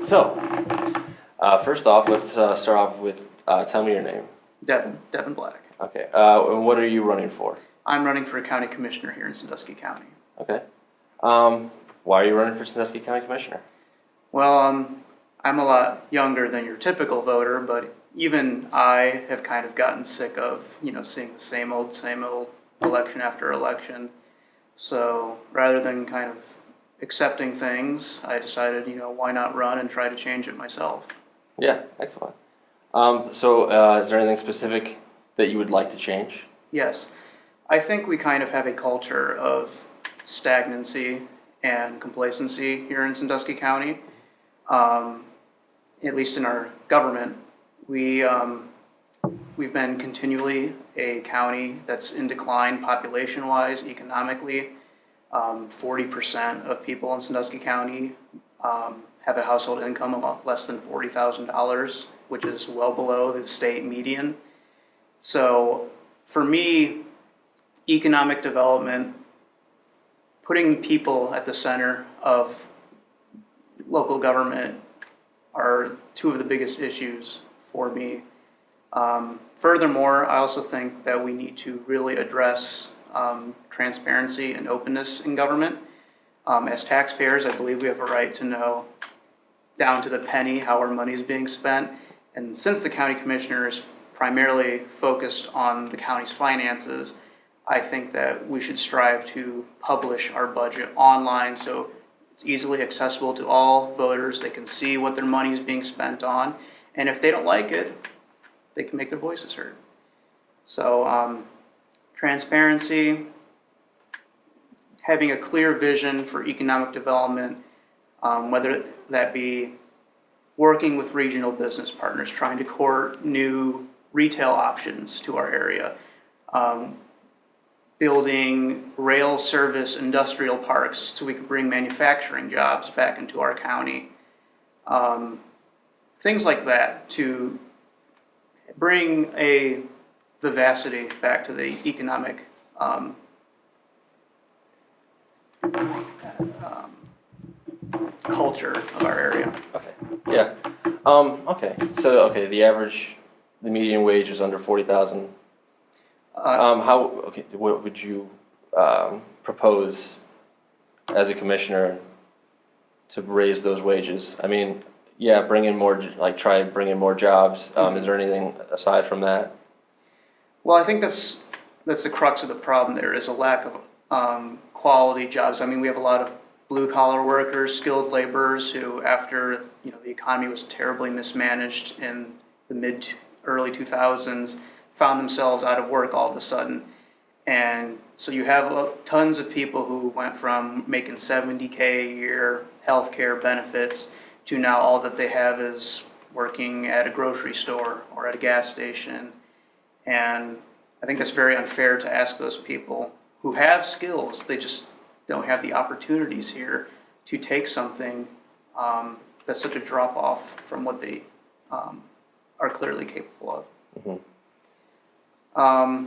So, first off, let's start off with tell me your name. Devin Black. Okay. And what are you running for? I'm running for a county commissioner here in Sandusky County. Okay. Why are you running for Sandusky County Commissioner? Well, I'm a lot younger than your typical voter, but even I have kind of gotten sick of, seeing the same old election after election. So rather than kind of accepting things, I decided, why not run and try to change it myself. Yeah, excellent. So, is there anything specific that you would like to change? Yes. I think we kind of have a culture of stagnancy and complacency here in Sandusky County. At least in our government, we've been continually a county that's in decline population-wise, economically. 40% of people in Sandusky County have a household income of less than $40,000, which is well below the state median. So for me, economic development, putting people at the center of local government are two of the biggest issues for me. Furthermore, I also think that we need to really address transparency and openness in government. As taxpayers, I believe we have a right to know down to the penny how our money is being spent. And since the county commissioner is primarily focused on the county's finances, I think that we should strive to publish our budget online so it's easily accessible to all voters. They can see what their money is being spent on. And if they don't like it, they can make their voices heard. So transparency, having a clear vision for economic development, whether that be working with regional business partners, trying to court new retail options to our area, building rail service industrial parks so we can bring manufacturing jobs back into our county. Things like that to bring a vivacity back to the economic culture of our area. Okay. Yeah. Okay. So, the median wage is under 40,000. What would you propose as a commissioner to raise those wages? I mean, yeah, try and bring in more jobs. Is there anything aside from that? Well, I think that's the crux of the problem. There is a lack of quality jobs. I mean, we have a lot of blue-collar workers, skilled laborers who, after the economy was terribly mismanaged in the early 2000s, found themselves out of work all of a sudden. And so you have tons of people who went from making $70K a year healthcare benefits to now all that they have is working at a grocery store or at a gas station. And I think that's very unfair to ask those people who have skills, they just don't have the opportunities here to take something that's such a drop-off from what they are clearly capable of. Mm-hmm.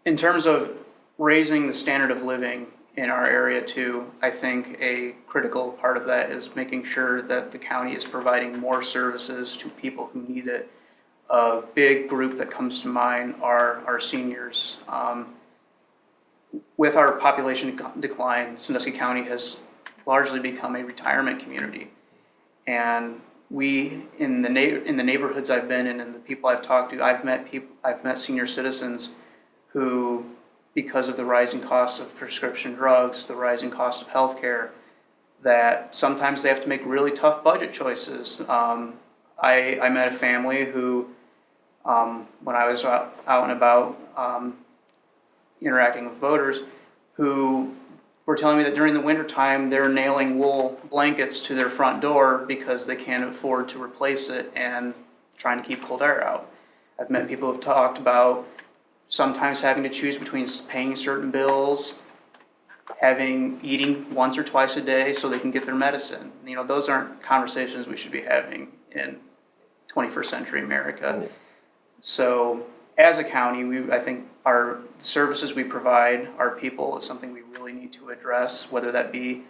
In terms of raising the standard of living in our area too, I think a critical part of that is making sure that the county is providing more services to people who need it. A big group that comes to mind are our seniors. With our population decline, Sandusky County has largely become a retirement community. And we, in the neighborhoods I've been in and the people I've talked to, I've met senior citizens who, because of the rising costs of prescription drugs, the rising cost of healthcare, that sometimes they have to make really tough budget choices. I met a family who, when I was out and about interacting with voters, who were telling me that during the wintertime they're nailing wool blankets to their front door because they can't afford to replace it and trying to keep cold air out. I've met people who've talked about sometimes having to choose between paying certain bills, eating once or twice a day so they can get their medicine. Those aren't conversations we should be having in 21st century America. So as a county, I think our services we provide our people is something we really need to address, whether that be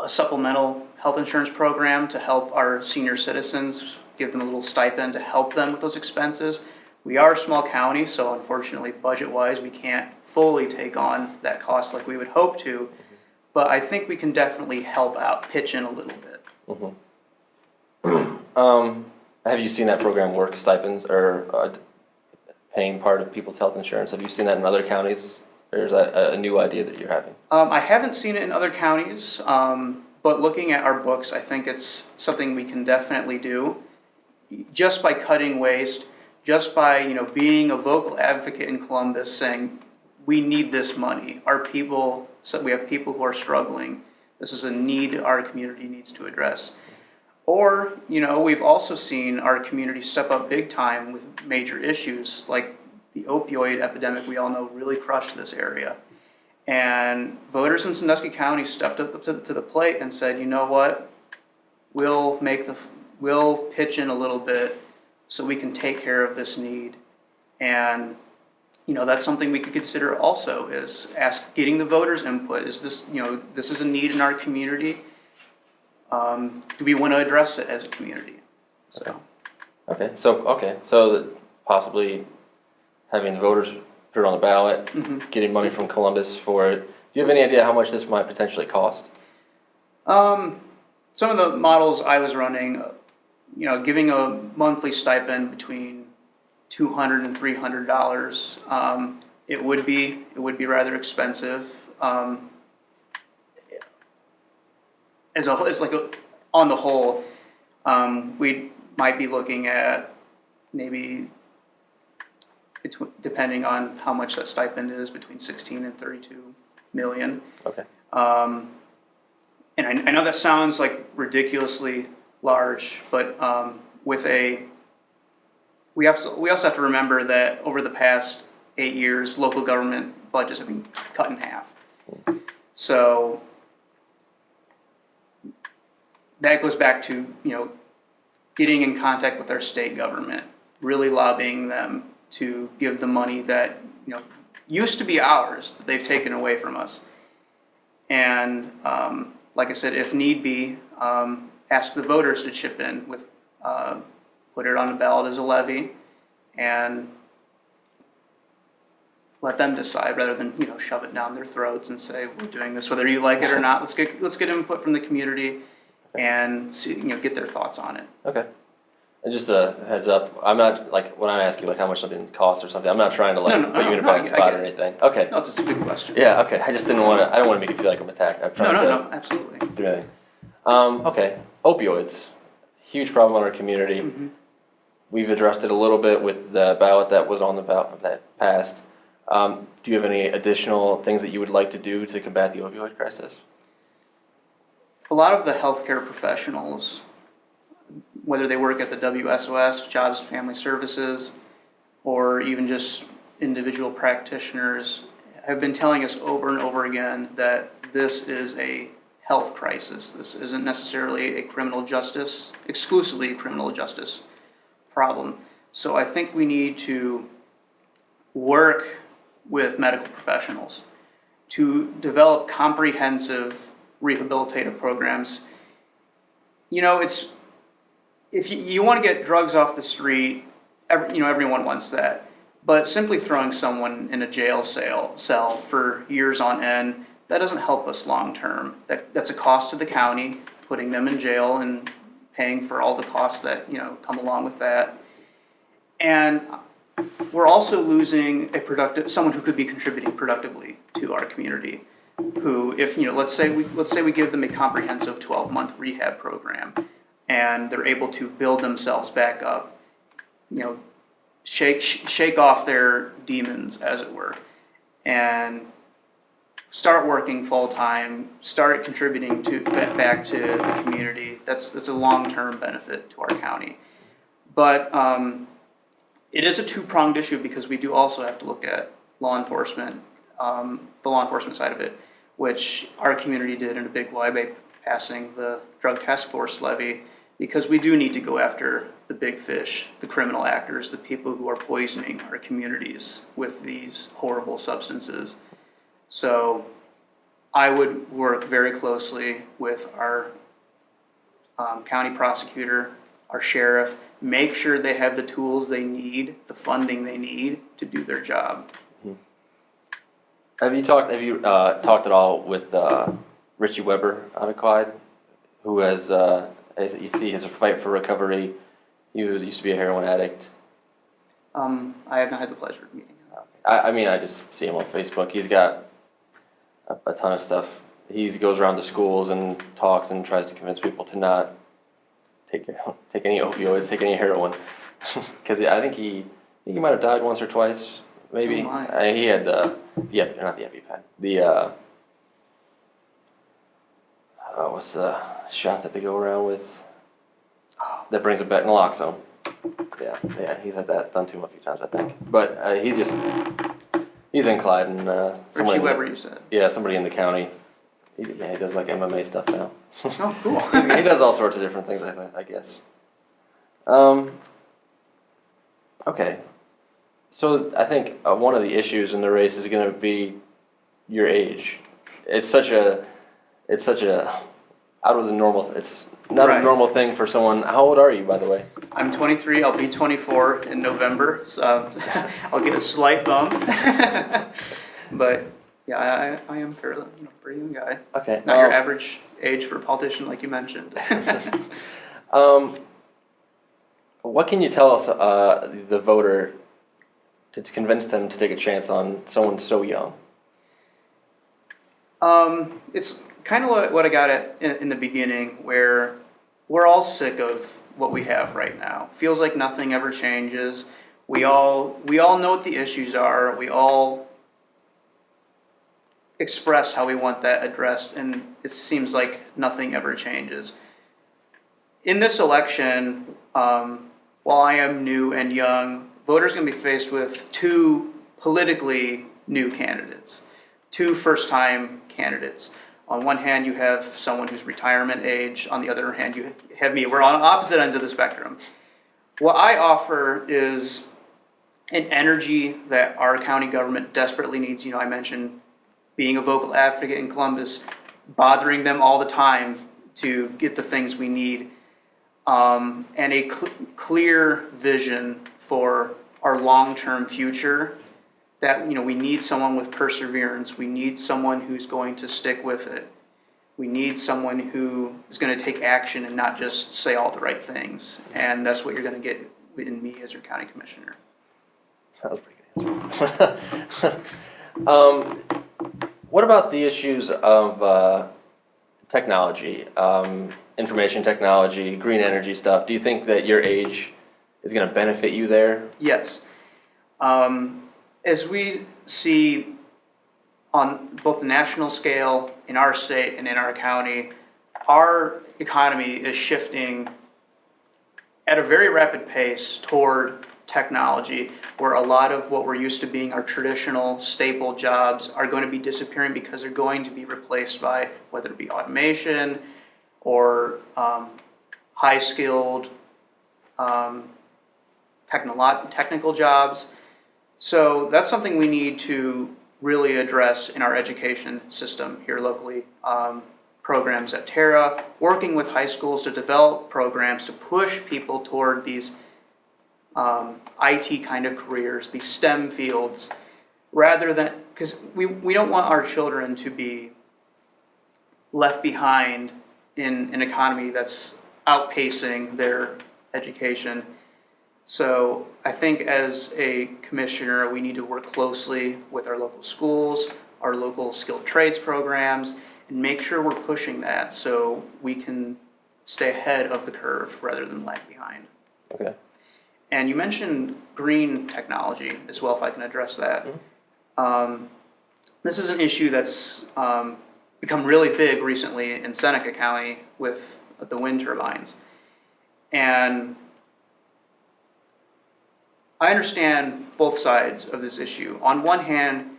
a supplemental health insurance program to help our senior citizens, give them a little stipend to help them with those expenses. We are a small county, so unfortunately, budget-wise, we can't fully take on that cost like we would hope to, but I think we can definitely help out, pitch in a little bit. Have you seen that program work, stipends or paying part of people's health insurance? Have you seen that in other counties, or is that a new idea that you're having? I haven't seen it in other counties, but looking at our books, I think it's something we can definitely do. Just by cutting waste, just by being a vocal advocate in Columbus, saying we need this money. Our people, so we have people who are struggling. This is a need our community needs to address. Or, we've also seen our community step up big time with major issues like the opioid epidemic we all know really crushed this area. And voters in Sandusky County stepped up to the plate and said, you know what, we'll pitch in a little bit so we can take care of this need. And that's something we could consider also, is getting the voters' input. Is this, this is a need in our community. Do we want to address it as a community? So possibly having the voters put it on the ballot, getting money from Columbus for it. Do you have any idea how much this might potentially cost? Some of the models I was running, giving a monthly stipend between $200 and $300, it would be rather expensive. On the whole, we might be looking at maybe, depending on how much that stipend is, between 16 and 32 million. Okay. And I know that sounds like ridiculously large, but we also have to remember that over the past 8 years, local government budgets have been cut in half. So that goes back to getting in contact with our state government, really lobbying them to give the money that used to be ours that they've taken away from us. And like I said, if need be, ask the voters to chip in with put it on the ballot as a levy, and let them decide rather than shove it down their throats and say we're doing this whether you like it or not. Let's get input from the community and see, get their thoughts on it. Okay. And just a heads up, I'm not, when I'm asking how much something costs or something, I'm not trying to put you in a bad spot or anything. Okay. No, it's a good question. Yeah, okay. I just I don't want to make you feel like I'm attacked. I'm trying No, absolutely. do anything. Okay. Opioids. Huge problem in our community. We've addressed it a little bit with the ballot that was on the ballot that passed. Do you have any additional things that you would like to do to combat the opioid crisis? A lot of the healthcare professionals, whether they work at the WSOS, Jobs and Family Services, or even just individual practitioners, have been telling us over and over again that this is a health crisis. This isn't necessarily exclusively a criminal justice problem. So I think we need to work with medical professionals to develop comprehensive rehabilitative programs. If you want to get drugs off the street, everyone wants that. But simply throwing someone in a jail cell for years on end, that doesn't help us long term. That's a cost to the county, putting them in jail and paying for all the costs that come along with that. And we're also losing someone who could be contributing productively to our community. Who, if let's say we give them a comprehensive 12-month rehab program, and they're able to build themselves back up, shake off their demons, as it were, and start working full time, start contributing back to the community. That's a long-term benefit to our county. But it is a two-pronged issue because we do also have to look at law enforcement, the law enforcement side of it, which our community did in a big way by passing the drug task force levy, because we do need to go after the big fish, the criminal actors, the people who are poisoning our communities with these horrible substances. So I would work very closely with our county prosecutor, our sheriff, make sure they have the tools they need, the funding they need to do their job. Have you talked at all with Richie Weber out of Clyde, who has, as you see, his fight for recovery? He used to be a heroin addict. I have not had the pleasure of meeting him. I mean, I just see him on Facebook. He's got a ton of stuff. He goes around to schools and talks and tries to convince people to not take any opioids, take any heroin, because I think he might have died once or twice, maybe. Oh my. He had not the EpiPen, what's the shot that they go around with that brings it back, naloxone. Yeah, he's had that done to him a few times, I think. But he's in Clyde and Richie Weber, you said? Yeah, somebody in the county. He does like MMA stuff now. Oh, cool. He does all sorts of different things, I guess. Okay. So I think one of the issues in the race is going to be your age. It's such a out of the normal. It's not Right. a normal thing for someone. How old are you, by the way? I'm 23. I'll be 24 in November, so I'll get a slight bump. But yeah, I am fairly, pretty young guy. Okay. Not your average age for a politician, like you mentioned. What can you tell us, the voter, to convince them to take a chance on someone so young? It's kind of what I got at in the beginning, where we're all sick of what we have right now. Feels like nothing ever changes. We all know what the issues are. We all express how we want that addressed, and it seems like nothing ever changes. In this election, while I am new and young, voters are going to be faced with two politically new candidates, two first-time candidates. On one hand, you have someone who's retirement age. On the other hand, you have me. We're on opposite ends of the spectrum. What I offer is an energy that our county government desperately needs. I mentioned being a vocal advocate in Columbus, bothering them all the time to get the things we need, and a clear vision for our long-term future. That we need someone with perseverance. We need someone who's going to stick with it. We need someone who is going to take action and not just say all the right things. And that's what you're going to get in me as your county commissioner. That was a pretty good answer. What about the issues of technology, information technology, green energy stuff? Do you think that your age is going to benefit you there? Yes. As we see on both the national scale, in our state and in our county, our economy is shifting at a very rapid pace toward technology, where a lot of what we're used to being our traditional staple jobs are going to be disappearing because they're going to be replaced by, whether it be automation or high-skilled technical jobs. So that's something we need to really address in our education system here locally. Programs at Terra, working with high schools to develop programs to push people toward these IT kind of careers, these STEM fields, rather than, because we don't want our children to be left behind in an economy that's outpacing their education. So I think as a commissioner, we need to work closely with our local schools, our local skilled trades programs, and make sure we're pushing that so we can stay ahead of the curve rather than lag behind. Okay. And you mentioned green technology as well, if I can address that. Mm-hmm. This is an issue that's become really big recently in Seneca County with the wind turbines. And I understand both sides of this issue. On one hand,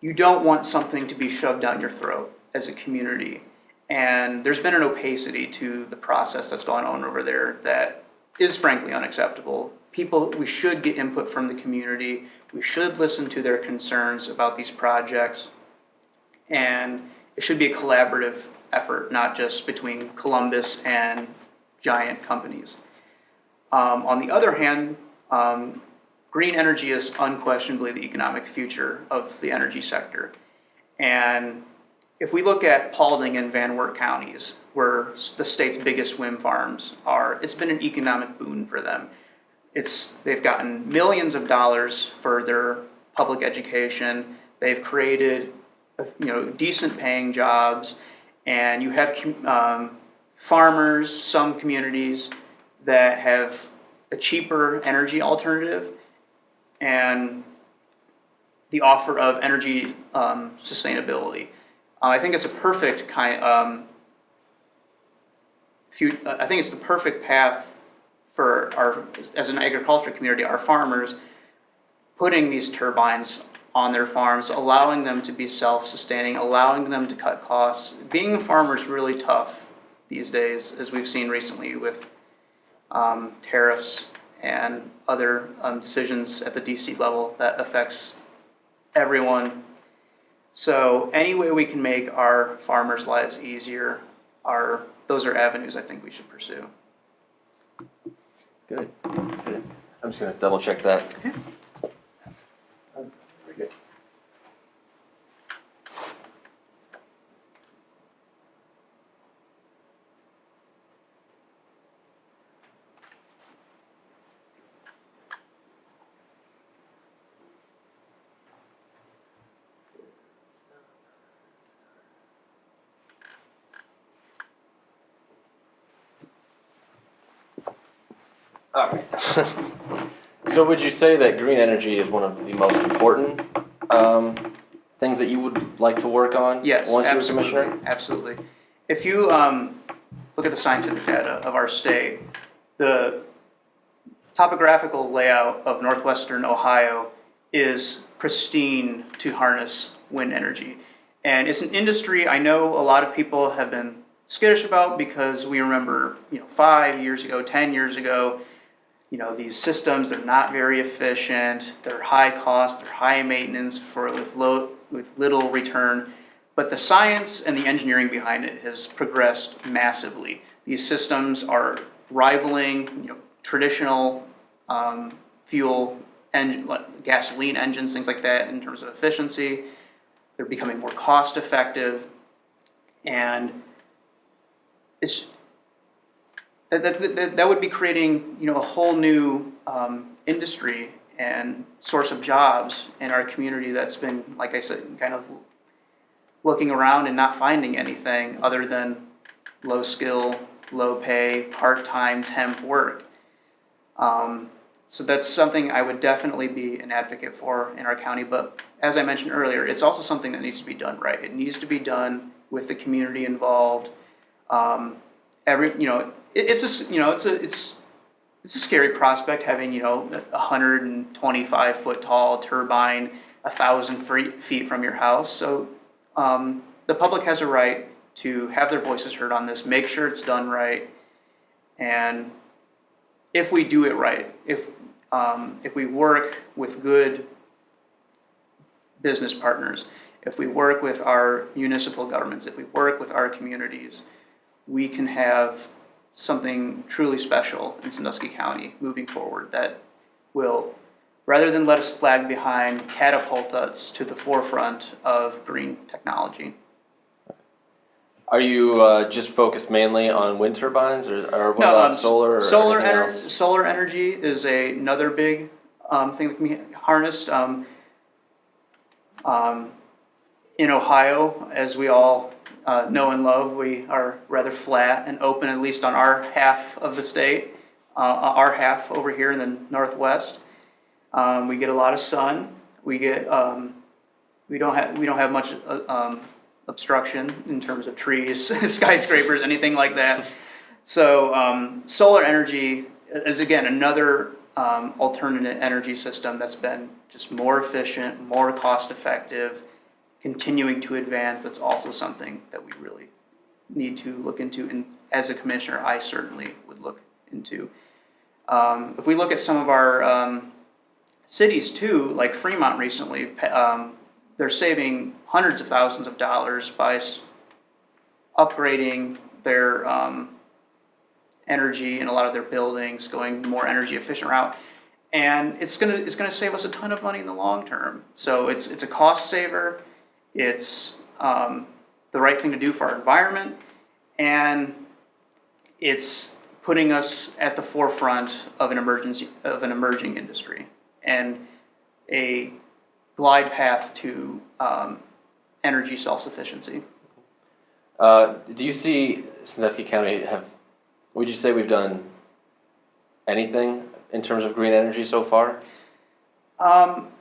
you don't want something to be shoved down your throat as a community. And there's been an opacity to the process that's gone on over there that is frankly unacceptable. We should get input from the community. We should listen to their concerns about these projects. And it should be a collaborative effort, not just between Columbus and giant companies. On the other hand, green energy is unquestionably the economic future of the energy sector. And if we look at Paulding and Van Wert counties, where the state's biggest wind farms are, it's been an economic boon for them. They've gotten millions of dollars for their public education. They've created, decent paying jobs, and you have farmers, some communities that have a cheaper energy alternative, and the offer of energy sustainability. I think it's a perfect I think it's the perfect path for as an agriculture community, our farmers, putting these turbines on their farms, allowing them to be self-sustaining, allowing them to cut costs. Being a farmer is really tough these days, as we've seen recently with tariffs and other decisions at the DC level that affects everyone. So any way we can make our farmers' lives easier, those are avenues I think we should pursue. Good. Good. I'm just going to double check that. Okay. Very good. All right. So would you say that green energy is one of the most important things that you would like to work on? Yes, once you're absolutely. commissioner? Absolutely. If you look at the scientific data of our state, the topographical layout of northwestern Ohio is pristine to harness wind energy. And it's an industry I know a lot of people have been skittish about, because we remember, 5 years ago, 10 years ago, these systems are not very efficient, they're high cost, they're high maintenance with little return. But the science and the engineering behind it has progressed massively. These systems are rivaling, traditional fuel engine, like gasoline engines, things like that, in terms of efficiency. They're becoming more cost effective, and that would be creating, a whole new industry and source of jobs in our community that's been, like I said, kind of looking around and not finding anything other than low skill, low pay, part-time temp work. So that's something I would definitely be an advocate for in our county. But as I mentioned earlier, it's also something that needs to be done right. It needs to be done with the community involved. It's a scary prospect having, a 125-foot tall turbine 1,000 feet from your house. So the public has a right to have their voices heard on this, make sure it's done right. And if we do it right, if we work with good business partners, if we work with our municipal governments, if we work with our communities, we can have something truly special in Sandusky County moving forward that will, rather than let us lag behind, catapult us to the forefront of green technology. Are you just focused mainly on wind turbines, or what about solar? Or Solar energy is another big thing that can be harnessed. In Ohio, as we all know and love, we are rather flat and open, at least on our half of the state. Our half over here in the northwest, we get a lot of sun. We don't have much obstruction in terms of trees, skyscrapers, anything like that. So solar energy is, again, another alternate energy system that's been just more efficient, more cost effective, continuing to advance. That's also something that we really need to look into, and as a commissioner, I certainly would look into. If we look at some of our cities too, like Fremont recently they're saving hundreds of thousands of dollars by upgrading their energy in a lot of their buildings, going more energy efficient route, and it's gonna save us a ton of money in the long term. So it's a cost saver, it's the right thing to do for our environment, and it's putting us at the forefront of an emerging industry and a glide path to energy self-sufficiency. Do you see Sandusky County would you say we've done anything in terms of green energy so far?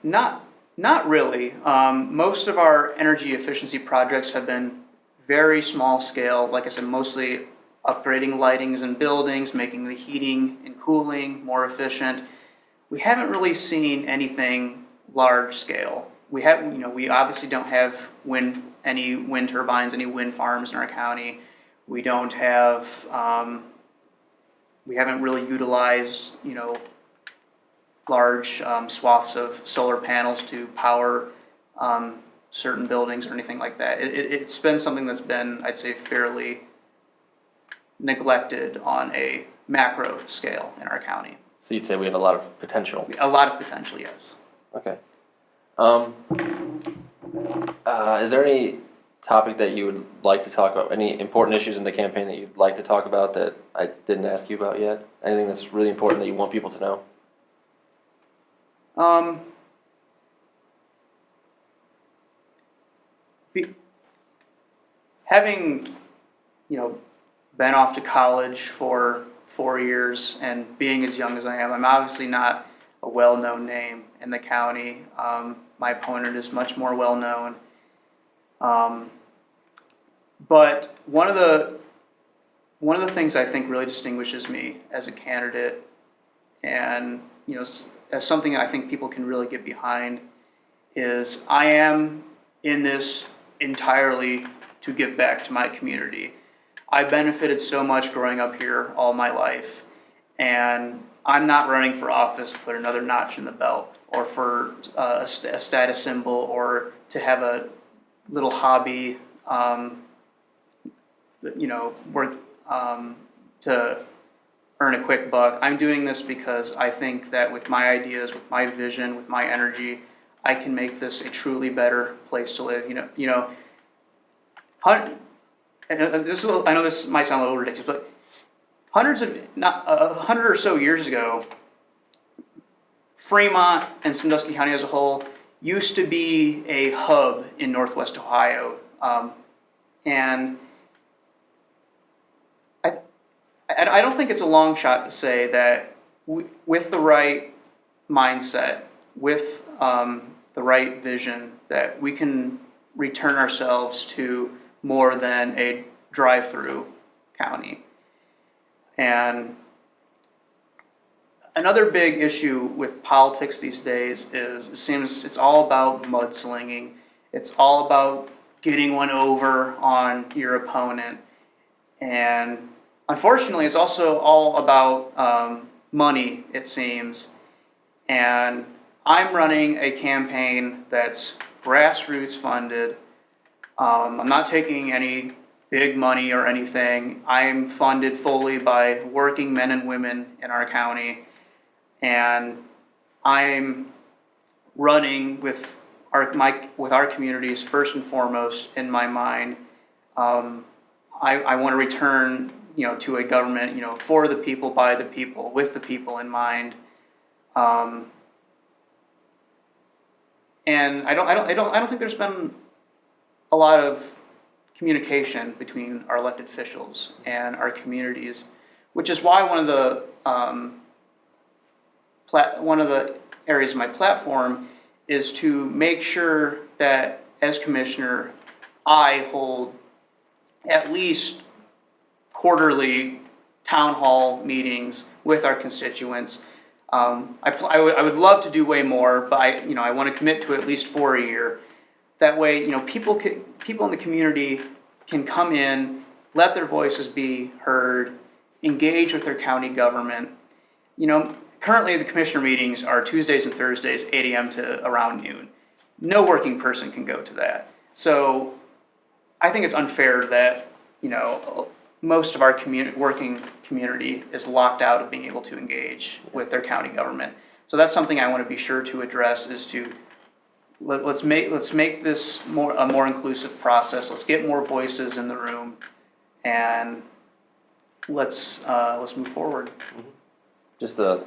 Not really. Most of our energy efficiency projects have been very small scale. Like I said, mostly upgrading lightings in buildings, making the heating and cooling more efficient. We haven't really seen anything large scale. We obviously don't have any wind turbines, any wind farms in our county. We don't have, we haven't really utilized, large swaths of solar panels to power certain buildings or anything like that. It's been something that's been, I'd say, fairly neglected on a macro scale in our county. So you'd say we have a lot of potential? A lot of potential, yes. Okay. Is there any topic that you would like to talk about? Any important issues in the campaign that you'd like to talk about that I didn't ask you about yet? Anything that's really important that you want people to know? Having, been off to college for 4 years and being as young as I am, I'm obviously not a well-known name in the county. My opponent is much more well-known. But one of the things I think really distinguishes me as a candidate, and as something I think people can really get behind, is I am in this entirely to give back to my community. I benefited so much growing up here all my life, and I'm not running for office to put another notch in the belt or for a status symbol or to have a little hobby, to earn a quick buck. I'm doing this because I think that with my ideas, with my vision, with my energy, I can make this a truly better place to live. I know this might sound a little ridiculous, but 100 or so years ago, Fremont and Sandusky County as a whole used to be a hub in Northwest Ohio, and I don't think it's a long shot to say that with the right mindset, with the right vision, that we can return ourselves to more than a drive-through county. And another big issue with politics these days is it seems it's all about mudslinging. It's all about getting one over on your opponent. And unfortunately, it's also all about money, it seems. And I'm running a campaign that's grassroots funded. I'm not taking any big money or anything. I'm funded fully by working men and women in our county. And I'm running with our communities first and foremost in my mind. I want to return, to a government, for the people, by the people, with the people in mind. And I don't think there's been a lot of communication between our elected officials and our communities, which is why one of the areas of my platform is to make sure that as commissioner, I hold at least quarterly town hall meetings with our constituents. I would love to do way more, but I want to commit to at least 4 a year. That way, people in the community can come in, let their voices be heard, engage with their county government. Currently the commissioner meetings are Tuesdays and Thursdays, 8 a.m. to around noon. no working person can go to that. So I think it's unfair that, most of our working community is locked out of being able to engage with their county government. So that's something I want to be sure to address, is to let's make this a more inclusive process. Let's get more voices in the room, and let's move forward. Just have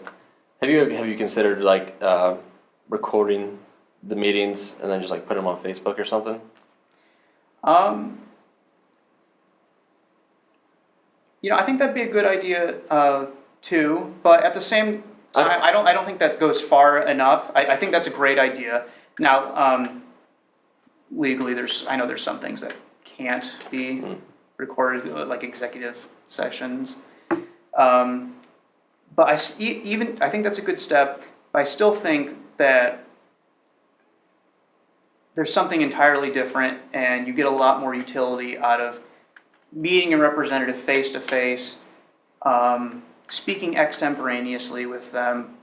you considered recording the meetings and then just put them on Facebook or something? I think that'd be a good idea too. But at the same time, I don't think that goes far enough. I think that's a great idea. Now, legally, I know there's some things that can't be recorded, like executive sessions. But I think that's a good step. But I still think that there's something entirely different, and you get a lot more utility out of meeting a representative face to face, speaking extemporaneously with them,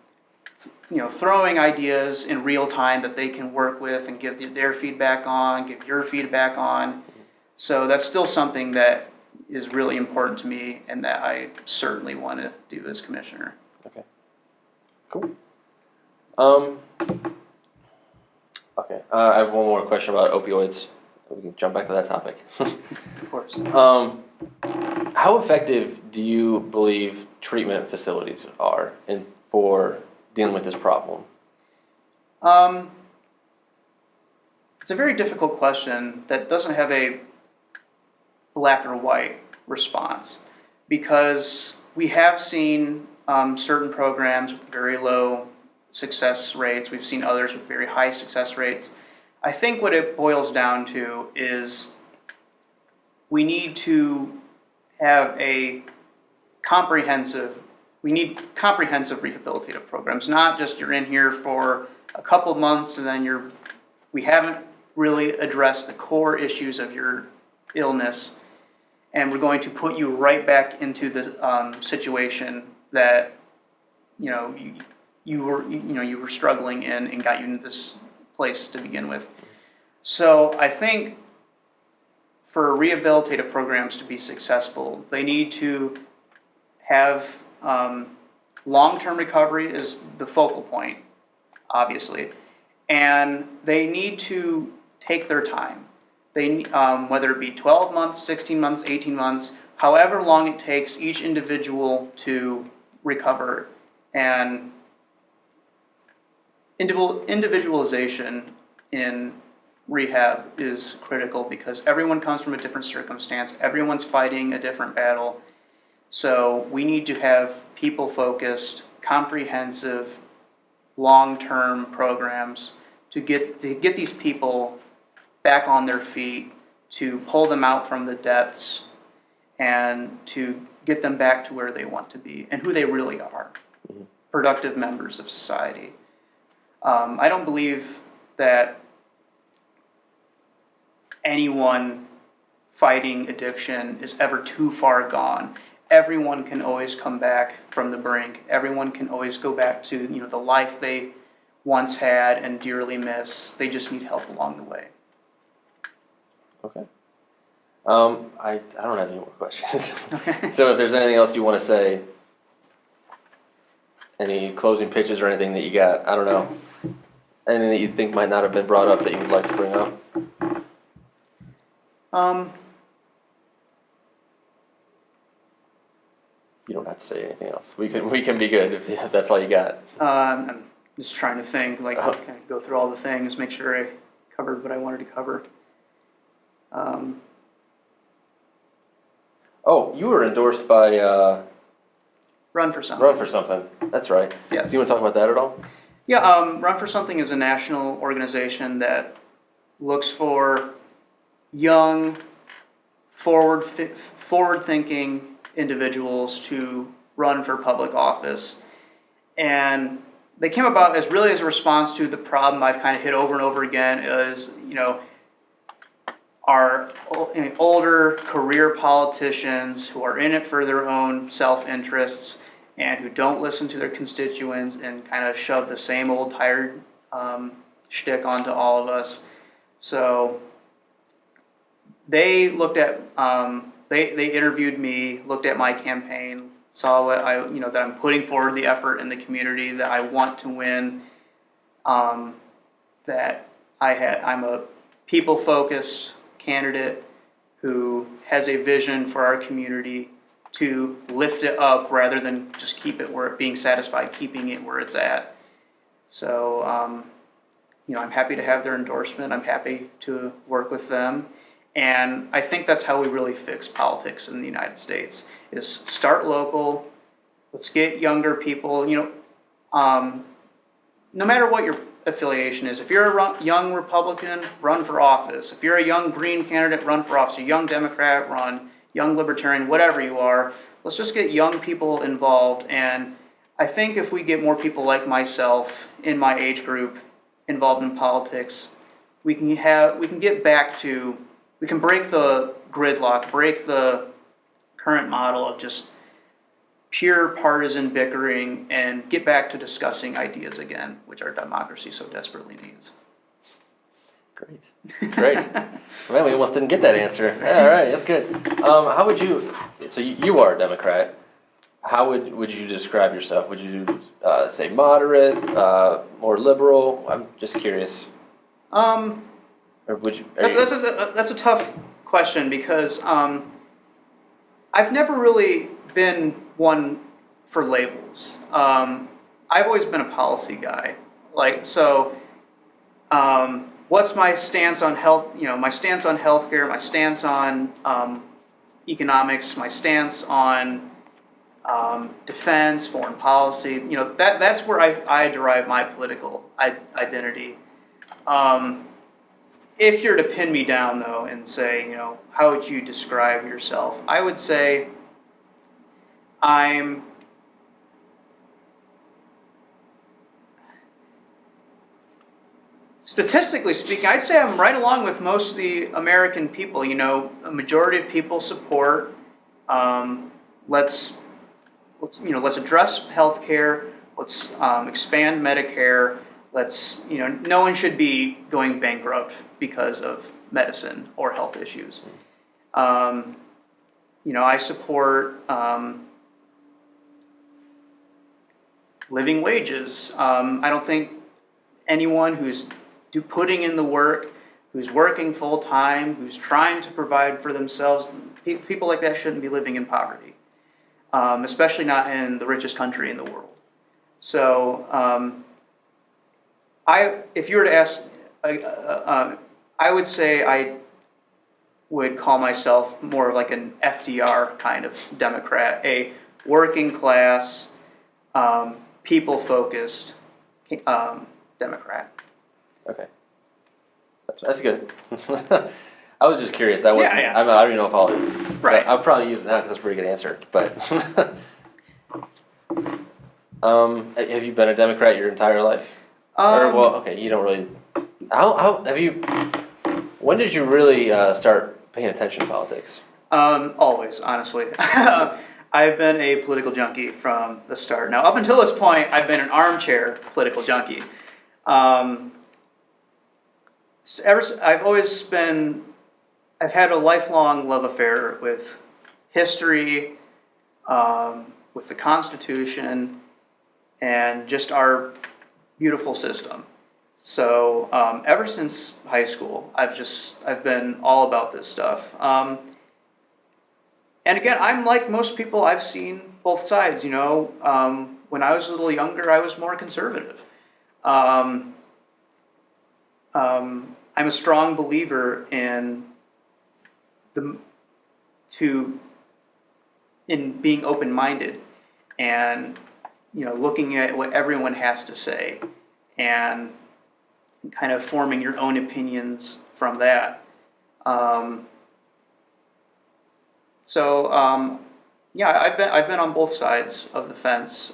throwing ideas in real time that they can work with and give their feedback on, give your feedback on. So that's still something that is really important to me, and that I certainly want to do as commissioner. Okay. Cool. Okay. I have one more question about opioids. We can jump back to that topic. Of course. How effective do you believe treatment facilities are for dealing with this problem? It's a very difficult question that doesn't have a black or white response, because we have seen certain programs with very low success rates. We've seen others with very high success rates. I think what it boils down to is we need to have comprehensive rehabilitative programs, not just you're in here for a couple of months and then we haven't really addressed the core issues of your illness, and we're going to put you right back into the situation that you were struggling in and got you into this place to begin with. So I think for rehabilitative programs to be successful, they need to have long-term recovery is the focal point, obviously, and they need to take their time. They whether it be 12 months, 16 months, 18 months, however long it takes each individual to recover. And individualization in rehab is critical, because everyone comes from a different circumstance. Everyone's fighting a different battle. So we need to have people-focused, comprehensive, long-term programs to get these people back on their feet, to pull them out from the depths, and to get them back to where they want to be and who they really are, productive members of society. I don't believe that anyone fighting addiction is ever too far gone. Everyone can always come back from the brink. Everyone can always go back to the life they once had and dearly miss. They just need help along the way. Okay. I don't have any more questions. Okay. So if there's anything else you want to say, any closing pitches or anything that you got, I don't know, anything that you think might not have been brought up that you would like to bring up? You don't have to say anything else. We can be good if that's all you got. I'm just trying to think, kind of go through all the things, make sure I covered what I wanted to cover. Oh, you were endorsed by Run for Something. Run for Something. That's right. Yes. Do you want to talk about that at all? Yeah. Run for Something is a national organization that looks for young, forward-thinking individuals to run for public office, and they came about as a response to the problem I've kind of hit over and over again, is our older career politicians who are in it for their own self-interests and who don't listen to their constituents and kind of shove the same old tired shtick onto all of us. So they looked at, they interviewed me, looked at my campaign, saw what that I'm putting forward the effort in the community, that I want to win, that I'm a people-focused candidate who has a vision for our community to lift it up rather than just keep it being satisfied keeping it where it's at. So, I'm happy to have their endorsement. I'm happy to work with them. And I think that's how we really fix politics in the United States, is start local. Let's get younger people, no matter what your affiliation is. If you're a young Republican, run for office. If you're a young Green candidate, run for office. A young Democrat, run. Young Libertarian, whatever you are. Let's just get young people involved. And I think if we get more people like myself in my age group involved in politics, we can get back to, we can break the gridlock, break the current model of just pure partisan bickering, and get back to discussing ideas again, which our democracy so desperately needs. Great. Man, we almost didn't get that answer. Yeah, all right, that's good. How would you, so you are a Democrat. How would you describe yourself? Would you say moderate, more liberal? I'm just curious. Or would you? That's a tough question, because I've never really been one for labels. I've always been a policy guy. What's my stance on health? My stance on healthcare, my stance on economics, my stance on defense, foreign policy. That's where I derive my political identity. If you're to pin me down, though, and say, how would you describe yourself? I would say I'm statistically speaking, I'd say I'm right along with most of the American people. A majority of people support. Let's address healthcare. Let's expand Medicare. No one should be going bankrupt because of medicine or health issues. I support living wages. I don't think anyone who's putting in the work, who's working full time, who's trying to provide for themselves, people like that shouldn't be living in poverty, especially not in the richest country in the world. So, if you were to ask, I would say I would call myself more of like an FDR kind of Democrat, a working class, people-focused Democrat. Okay, that's good. I was just curious. That wasn't. Yeah. I don't even know if I'll. Right. I'll probably use it now because that's a pretty good answer. But have you been a Democrat your entire life? You don't really. How have you? When did you really start paying attention to politics? Always, honestly. I've been a political junkie from the start. Now, up until this point, I've been an armchair political junkie. I've had a lifelong love affair with history, with the Constitution, and just our beautiful system. So ever since high school, I've been all about this stuff. And again, I'm like most people. I've seen both sides. When I was a little younger, I was more conservative. I'm a strong believer in being open-minded and looking at what everyone has to say and kind of forming your own opinions from that. I've been on both sides of the fence.